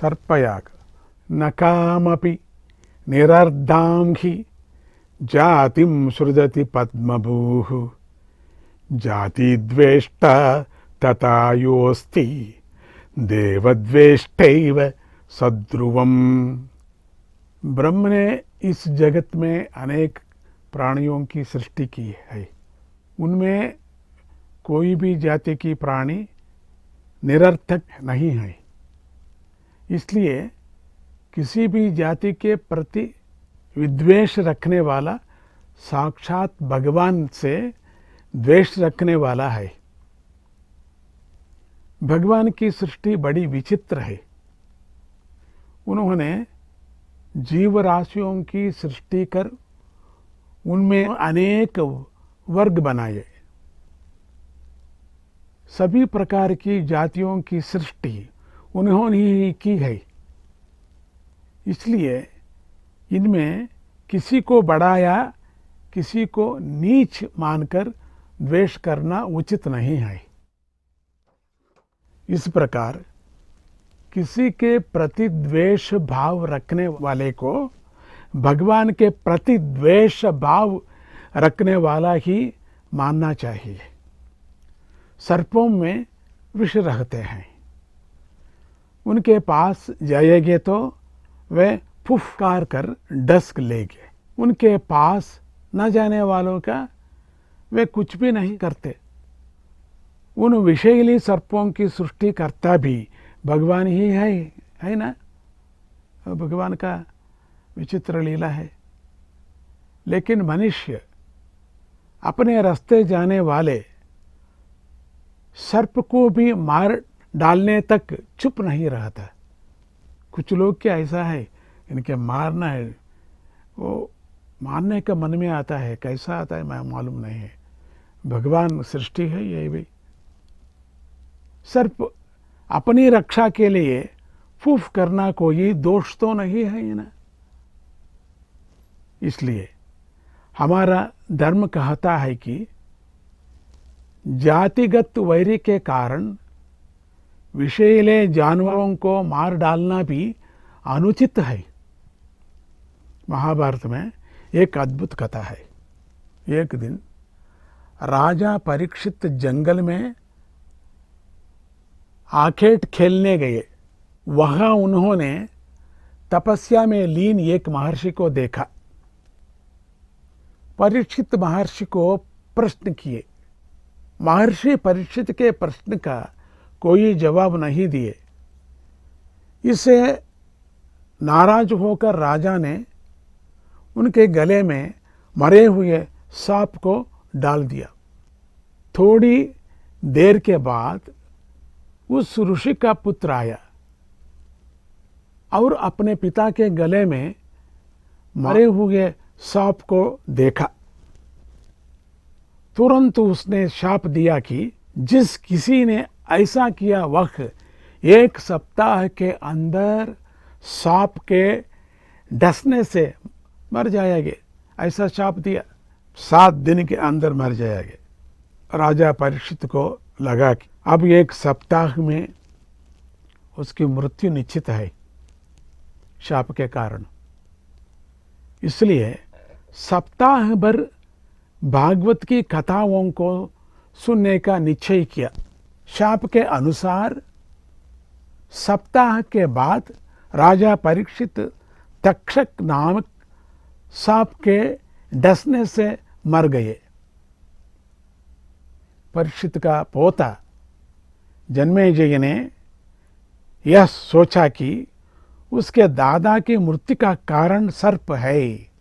सर्पयाग न कामपि निरर्धां हि जातिं सृजति पद्मभूः जातिद्वेष्टा तथा योऽस्ति देवद्वेष्टैव सद्रुवम्। ब्रह्म ने इस जगत में अनेक प्राणियों की सृष्टि की है। उनमें कोई भी जाति की प्राणी निरर्थक नहीं है। इसलिए किसी भी जाति के प्रति विद्वेष रखने वाला साक्षात भगवान से द्वेष रखने वाला है। भगवान की सृष्टि बड़ी विचित्र है। उन्होंने जीव राशियों की सृष्टि कर उनमें अनेक वर्ग बनाए। सभी प्रकार की जातियों की सृष्टि उन्होंने ही की है। इसलिए इनमें किसी को बढ़ाया किसी को नीच मानकर द्वेष करना उचित नहीं है। इस प्रकार किसी के प्रति द्वेष भाव रखने वाले को भगवान के प्रति द्वेष भाव रखने वाला ही मानना चाहिए। सर्पों में विष रहते हैं। उनके पास जाएंगे तो वे फुफकार कर डस लेंगे। उनके पास न जाने वालों का वे कुछ भी नहीं करते। उन विषैली सर्पों की सृष्टि करता भी भगवान ही है ना। भगवान का विचित्र लीला है। लेकिन मनुष्य अपने रास्ते जाने वाले सर्प को भी मार डालने तक चुप नहीं रहता। कुछ लोग क्या ऐसा है, इनके मारना है, वो मारने का मन में आता है। कैसा आता है मैं मालूम नहीं है। भगवान सृष्टि है ये भी। सर्प अपनी रक्षा के लिए फूफ करना कोई दोष तो नहीं है ना। इसलिए हमारा धर्म कहता है कि जातिगत वैर के कारण विषैले जानवरों को मार डालना भी अनुचित है। महाभारत में एक अद्भुत कथा है। एक दिन राजा परीक्षित जंगल में आखेट खेलने गए। वहां उन्होंने तपस्या में लीन एक महर्षि को देखा। परीक्षित महर्षि को प्रश्न किए। महर्षि परीक्षित के प्रश्न का कोई जवाब नहीं दिए। इससे नाराज होकर राजा ने उनके गले में मरे हुए सांप को डाल दिया। थोड़ी देर के बाद उस ऋषि का पुत्र आया और अपने पिता के गले में मरे हुए सांप को देखा। तुरंत उसने शाप दिया कि जिस किसी ने ऐसा किया वह 1 सप्ताह के अंदर सांप के डसने से मर जाएंगे। ऐसा शाप दिया। 7 दिन के अंदर मर जाएंगे। राजा परीक्षित को लगा कि अब 1 सप्ताह में उसकी मृत्यु निश्चित है शाप के कारण। इसलिए सप्ताह भर भागवत की कथाओं को सुनने का निश्चय किया। शाप के अनुसार सप्ताह के बाद राजा परीक्षित तक्षक नामक सांप के डसने से मर गए। परीक्षित का पोता जन्मेजय ने यह सोचा कि उसके दादा की मृत्यु का कारण सर्प है।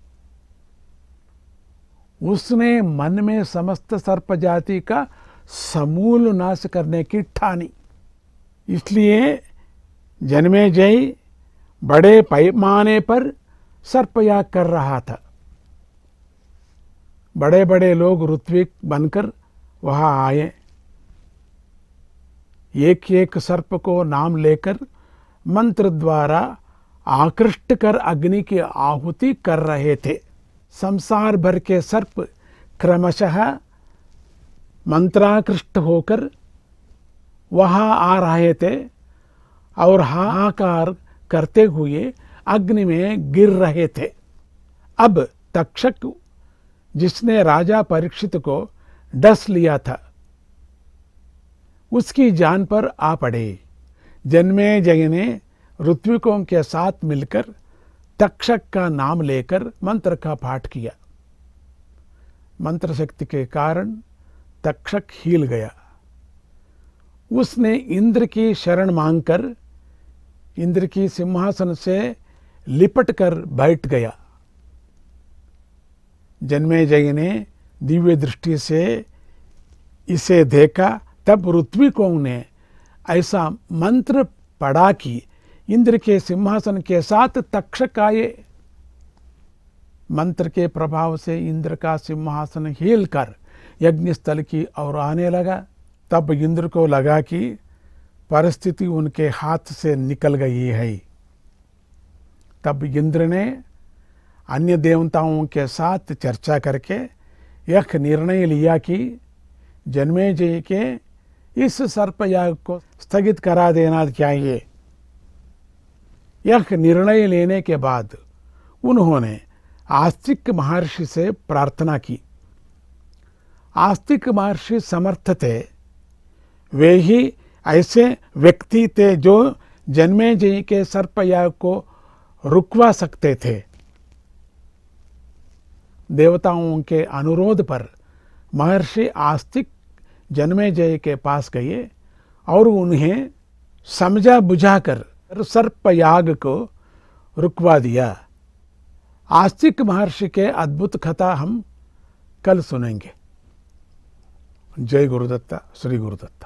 उसने मन में समस्त सर्प जाति का समूल नाश करने की ठानी। इसलिए जन्मेजय बड़े पैमाने पर सर्पयाग कर रहा था। बड़े बड़े लोग ऋत्विक बनकर वहां आए। एक एक सर्प को नाम लेकर मंत्र द्वारा आकृष्ट कर अग्नि की आहुति कर रहे थे। संसार भर के सर्प क्रमशः मंत्राकृष्ट होकर वहां आ रहे थे और हाहाकार करते हुए अग्नि में गिर रहे थे। अब तक्षक, जिसने राजा परीक्षित को डस लिया था, उसकी जान पर आ पड़े। जन्मेजय ने ऋत्विकों के साथ मिलकर तक्षक का नाम लेकर मंत्र का पाठ किया। मंत्र शक्ति के कारण तक्षक हिल गया। उसने इंद्र की शरण मांगकर इंद्र की सिंहासन से लिपट कर बैठ गया। जन्मेजय ने दिव्य दृष्टि से इसे देखा। तब ऋत्विकों ने ऐसा मंत्र पढ़ा कि इंद्र के सिंहासन के साथ तक्षक आए। मंत्र के प्रभाव से इंद्र का सिंहासन हिलकर यज्ञ स्थल की ओर आने लगा। तब इंद्र को लगा कि परिस्थिति उनके हाथ से निकल गई है। तब इंद्र ने अन्य देवताओं के साथ चर्चा करके यह निर्णय लिया कि जन्मेजय के इस सर्पयाग को स्थगित करा देना चाहिए। यह निर्णय लेने के बाद उन्होंने आस्तिक महर्षि से प्रार्थना की। आस्तिक महर्षि समर्थ थे। वे ही ऐसे व्यक्ति थे जो जन्मेजय के सर्पयाग को रुकवा सकते थे। देवताओं के अनुरोध पर महर्षि आस्तिक जन्मेजय के पास गए और उन्हें समझा बुझाकर सर्पयाग को रुकवा दिया। आस्तिक महर्षि के अद्भुत कथा हम कल सुनेंगे। जय गुरुदत्ता, श्री गुरुदत्ता।